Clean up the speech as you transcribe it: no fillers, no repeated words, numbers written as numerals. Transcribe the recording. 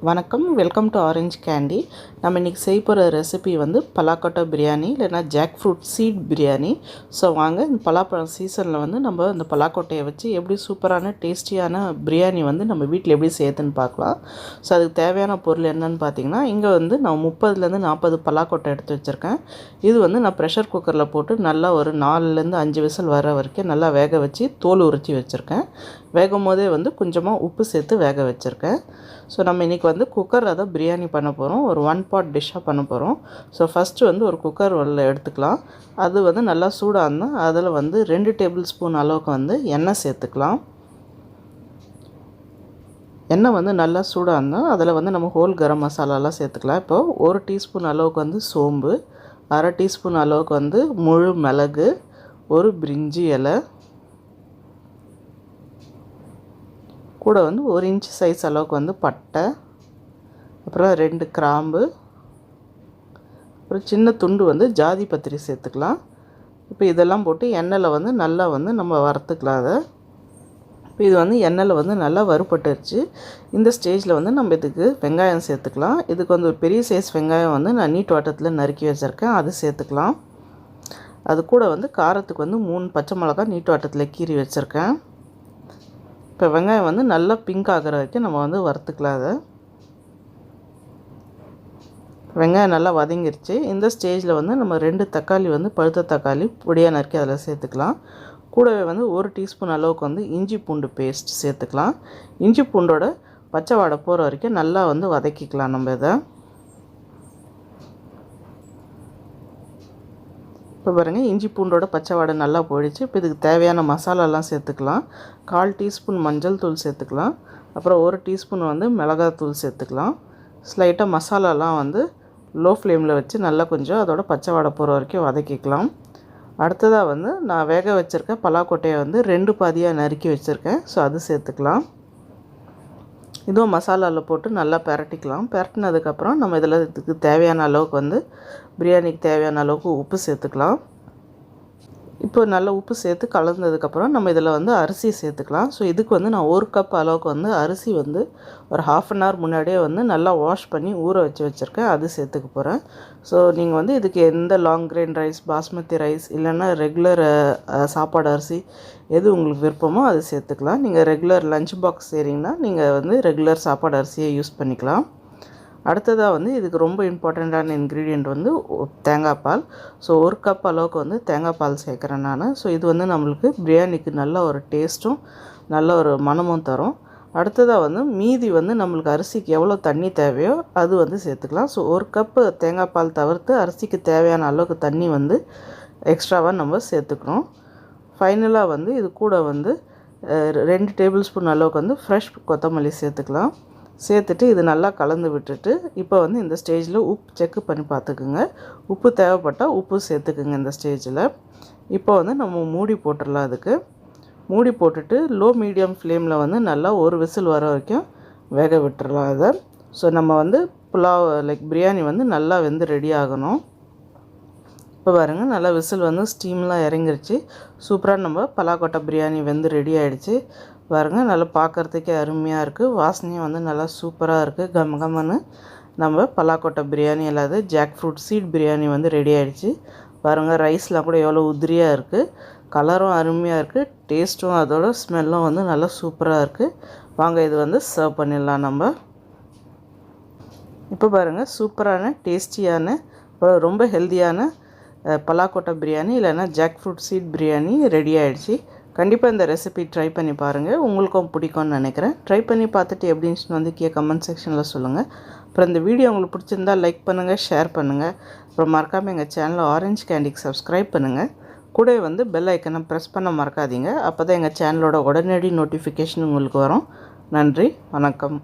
வணக்கம், welcome to orange candy. நம்ம இன்றைக்கி செய்ய போகிற ரெசிபி வந்து பலாக்கொட்டை பிரியாணி இல்லைனா jackfruit seed biryani. So வாங்க, இந்த பலாப்பழம் சீசனில் வந்து நம்ம இந்த பலாக்கொட்டையை வச்சு எப்படி சூப்பரான டேஸ்டியான பிரியாணி வந்து நம்ம வீட்டில் எப்படி செய்யுதுன்னு பார்க்கலாம். ஸோ அதுக்கு தேவையான பொருள் என்னென்னு பார்த்தீங்கன்னா, இங்கே வந்து நான் 30லேருந்து 40 பலாக்கொட்டை எடுத்து வச்சுருக்கேன். இது வந்து நான் ப்ரெஷர் குக்கரில் போட்டு நல்லா ஒரு 4லேருந்து 5 விசில் வர வரைக்கும் நல்லா வேக வச்சு தோல் உரிச்சி வச்சுருக்கேன். வேகும் போதே வந்து கொஞ்சமாக உப்பு சேர்த்து வேக வச்சுருக்கேன். ஸோ நம்ம இன்றைக்கி வந்து குக்கரில் தான் பிரியாணி பண்ண போகிறோம். ஒரு 1 pot டிஷ்ஷாக பண்ண போகிறோம். ஸோ ஃபஸ்ட்டு வந்து ஒரு குக்கர் எடுத்துக்கலாம். அது வந்து நல்லா சூடாக இருந்தால் அதில் வந்து 2 டேபிள் ஸ்பூன் அளவுக்கு வந்து எண்ணெய் சேர்த்துக்கலாம். எண்ணெய் வந்து நல்லா சூடாக இருந்தால் அதில் வந்து நம்ம ஹோல் கரம் மசாலாலாம் சேர்த்துக்கலாம். இப்போது 1 டீஸ்பூன் அளவுக்கு வந்து சோம்பு, 1/2 டீஸ்பூன் அளவுக்கு வந்து முழு மிளகு, ஒரு பிரிஞ்சி இலை, கூட வந்து 1 இன்ச் சைஸ் அளவுக்கு வந்து பட்டை, அப்புறம் 2 கிராம்பு, அப்புறம் சின்ன துண்டு வந்து ஜாதி பத்திரி சேர்த்துக்கலாம். இப்போ இதெல்லாம் போட்டு எண்ணெயில் வந்து நல்லா வந்து நம்ம வறுத்துக்கலாம். அதை இப்போ இது வந்து எண்ணெயில் வந்து நல்லா வறுபட்டுருச்சு. இந்த ஸ்டேஜில் வந்து நம்ம இதுக்கு வெங்காயம் சேர்த்துக்கலாம். இதுக்கு வந்து ஒரு பெரிய சைஸ் வெங்காயம் வந்து நான் நீட் வாட்டத்தில் நறுக்கி வச்சுருக்கேன், அது சேர்த்துக்கலாம். அது கூட வந்து காரத்துக்கு வந்து 3 பச்சை மிளகா நீட் வாட்டத்தில் கீறி வச்சுருக்கேன். இப்போ வெங்காயம் வந்து நல்லா பிங்க் ஆகிற வரைக்கும் நம்ம வந்து வறுத்துக்கலாம். அதை வெங்காயம் நல்லா வதங்கிருச்சு. இந்த ஸ்டேஜில் வந்து நம்ம 2 தக்காளி வந்து பழுத்த தக்காளி பொடியாக நறுக்கி அதில் சேர்த்துக்கலாம். கூடவே வந்து 1 டீஸ்பூன் அளவுக்கு வந்து இஞ்சி பூண்டு பேஸ்ட் சேர்த்துக்கலாம். இஞ்சி பூண்டோட பச்சை வாடை போகிற வரைக்கும் நல்லா வந்து வதக்கிக்கலாம். நம்ம இதை இப்போ பாருங்கள், இஞ்சி பூண்டோட பச்சை வாடை நல்லா போயிடுச்சு. இப்போ இதுக்கு தேவையான மசாலாலாம் சேர்த்துக்கலாம். 1/4 டீஸ்பூன் மஞ்சள் தூள் சேர்த்துக்கலாம். அப்புறம் 1 டீஸ்பூன் வந்து மிளகாத்தூள் சேர்த்துக்கலாம். ஸ்லைட்டாக மசாலாலாம் வந்து லோ ஃப்ளேமில் வச்சு நல்லா கொஞ்சம் அதோட பச்சை வாடை போகிற வரைக்கும் வதக்கிக்கலாம். அடுத்ததாக வந்து நான் வேக வச்சுருக்க பலாக்கொட்டையை வந்து 2 பாதியாக நறுக்கி வச்சுருக்கேன். ஸோ அது சேர்த்துக்கலாம். இதுவும் மசாலாவில் போட்டு நல்லா பிரட்டிக்கலாம். பிரட்டினதுக்கப்புறம் நம்ம இதில் இதுக்கு தேவையான அளவுக்கு வந்து பிரியாணிக்கு தேவையான அளவுக்கு உப்பு சேர்த்துக்கலாம். இப்போ நல்லா உப்பு சேர்த்து கலந்ததுக்கப்புறம் நம்ம இதில் வந்து அரிசி சேர்த்துக்கலாம். ஸோ இதுக்கு வந்து நான் 1 கப் அளவுக்கு வந்து அரிசி வந்து ஒரு 1/2 an hour முன்னாடியே வந்து நல்லா வாஷ் பண்ணி ஊற வச்சுருக்கேன், அது சேர்த்துக்க போகிறேன். ஸோ நீங்கள் வந்து இதுக்கு எந்த long grain rice, basmati rice இல்லைன்னா ரெகுலர் சாப்பாடு அரிசி எது உங்களுக்கு விருப்பமோ அது சேர்த்துக்கலாம். நீங்கள் ரெகுலர் லஞ்ச் பாக்ஸ் செய்கிறீங்கன்னா நீங்கள் வந்து ரெகுலர் சாப்பாடு அரிசியை யூஸ் பண்ணிக்கலாம். அடுத்ததாக வந்து இதுக்கு ரொம்ப இம்பார்ட்டண்ட்டான இன்க்ரீடியண்ட் வந்து தேங்காய் பால். ஸோ 1 கப் அளவுக்கு வந்து தேங்காய் பால் சேர்க்குறேன் நான். ஸோ இது வந்து நம்மளுக்கு பிரியாணிக்கு நல்ல ஒரு டேஸ்ட்டும் நல்ல ஒரு மணமும் தரும். அடுத்ததாக வந்து மீதி வந்து நம்மளுக்கு அரிசிக்கு எவ்வளோ தண்ணி தேவையோ அது வந்து சேர்த்துக்கலாம். ஸோ 1 கப்பு தேங்காய் பால் தவிர்த்து அரிசிக்கு தேவையான அளவுக்கு தண்ணி வந்து எக்ஸ்ட்ராவாக நம்ம சேர்த்துக்கணும். ஃபைனலாக வந்து இது கூட வந்து 2 டேபிள் ஸ்பூன் அளவுக்கு வந்து ஃப்ரெஷ் கொத்தமல்லி சேர்த்துக்கலாம். சேர்த்துட்டு இது நல்லா கலந்து விட்டுட்டு இப்போ வந்து இந்த ஸ்டேஜில் உப்பு செக் பண்ணி பார்த்துக்குங்க. உப்பு தேவைப்பட்டால் உப்பு சேர்த்துக்குங்க இந்த ஸ்டேஜில். இப்போ வந்து நம்ம மூடி போட்டுடலாம். அதுக்கு மூடி போட்டுட்டு லோ மீடியம் ஃப்ளேமில் வந்து நல்லா ஒரு விசில் வர வரைக்கும் வேக விட்டுடலாம் அதை. ஸோ நம்ம வந்து புலாவ் பிரியாணி வந்து நல்லா வெந்து ரெடி ஆகணும். இப்போ பாருங்கள், நல்லா விசில் வந்து ஸ்டீம்லாம் இறங்கிருச்சு. சூப்பராக நம்ம பலாக்கொட்டை பிரியாணி வெந்து ரெடி ஆகிடுச்சு. பாருங்கள், நல்லா பார்க்குறதுக்கே அருமையாக இருக்குது. வாசனையும் வந்து நல்லா சூப்பராக இருக்குது. கமகமன்னு நம்ம பலாக்கொட்டை பிரியாணி இல்லாத ஜாக் ஃப்ரூட் சீட் பிரியாணி வந்து ரெடி ஆகிடுச்சு. பாருங்கள், ரைஸ்லாம் கூட எவ்வளோ உதிரியாக இருக்குது. கலரும் அருமையாக இருக்குது. டேஸ்ட்டும் அதோட ஸ்மெல்லும் வந்து நல்லா சூப்பராக இருக்குது. வாங்க, இது வந்து சர்வ் பண்ணிடலாம் நம்ம. இப்போ பாருங்கள், சூப்பரான டேஸ்டியான ரொம்ப ஹெல்த்தியான பலாக்கொட்டை பிரியாணி இல்லைன்னா jackfruit seed biryani ready ஆகிடுச்சு. கண்டிப்பாக இந்த ரெசிபி ட்ரை பண்ணி பாருங்கள், உங்களுக்கும் பிடிக்கும்னு நினைக்கிறேன். ட்ரை பண்ணி பார்த்துட்டு எப்படின்னு வந்து கமெண்ட் செக்ஷனில் சொல்லுங்கள். அப்புறம் இந்த வீடியோ உங்களுக்கு பிடிச்சிருந்தால் லைக் பண்ணுங்கள், ஷேர் பண்ணுங்கள். அப்புறம் மறக்காமல் எங்கள் சேனலை ஆரஞ்ச் கேண்டிக்கு சப்ஸ்கிரைப் பண்ணுங்கள். கூட வந்து பெல் ஐக்கனை ப்ரெஸ் பண்ண மறக்காதீங்க. அப்போ தான் எங்கள் சேனலோட உடனடி நோட்டிஃபிகேஷன் உங்களுக்கு வரும். நன்றி, வணக்கம்.